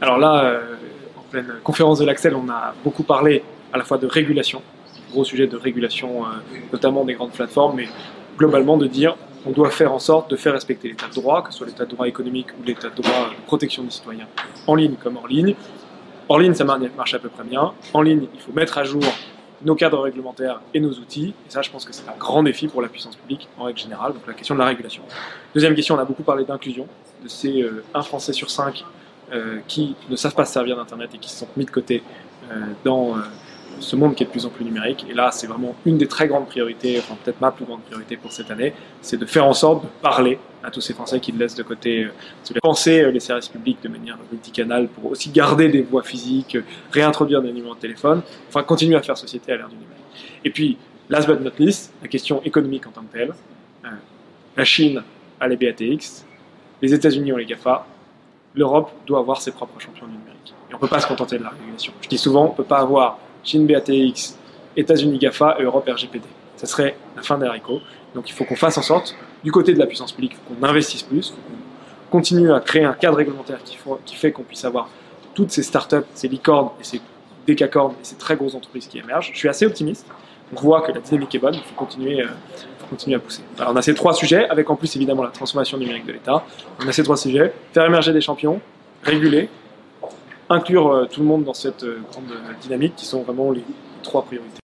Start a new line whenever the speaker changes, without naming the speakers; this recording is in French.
Alors là, en pleine conférence de l'Axel, on a beaucoup parlé à la fois de régulation, gros sujet de régulation, notamment des grandes plateformes, mais globalement de dire on doit faire en sorte de faire respecter l'état de droit, que ce soit l'état de droit économique ou l'état de droit de protection des citoyens, en ligne comme en ligne. En ligne, ça marche à peu près bien. En ligne, il faut mettre à jour nos cadres réglementaires et nos outils. Et ça, je pense que c'est un grand défi pour la puissance publique en règle générale, donc la question de la régulation. Deuxième question, on a beaucoup parlé d'inclusion, de ces 1 Français sur 5 qui ne savent pas se servir d'Internet et qui se sont mis de côté dans ce monde qui est de plus en plus numérique. Et là, c'est vraiment une des très grandes priorités, enfin peut-être ma plus grande priorité pour cette année, c'est de faire en sorte de parler à tous ces Français qui laissent de côté, de penser les services publics de manière multicanale pour aussi garder des voies physiques, réintroduire des numéros de téléphone, enfin continuer à faire société à l'ère du numérique. Et puis, last but not least, la question économique en tant que telle. La Chine a les BATX, les États-Unis ont les GAFA, l'Europe doit avoir ses propres champions du numérique. Et on ne peut pas se contenter de la régulation. Je dis souvent, on ne peut pas avoir Chine BATX, États-Unis GAFA et Europe RGPD. Ça serait la fin des haricots. Donc il faut qu'on fasse en sorte, du côté de la puissance publique, qu'on investisse plus, qu'on continue à créer un cadre réglementaire qui fait qu'on puisse avoir toutes ces startups, ces licornes et ces décacornes et ces très grosses entreprises qui émergent. Je suis assez optimiste. On voit que la dynamique est bonne, il faut continuer à pousser. Alors on a ces 3 sujets, avec en plus évidemment la transformation numérique de l'État. On a ces 3 sujets, faire émerger des champions, réguler, inclure tout le monde dans cette grande dynamique qui sont vraiment les 3 priorités.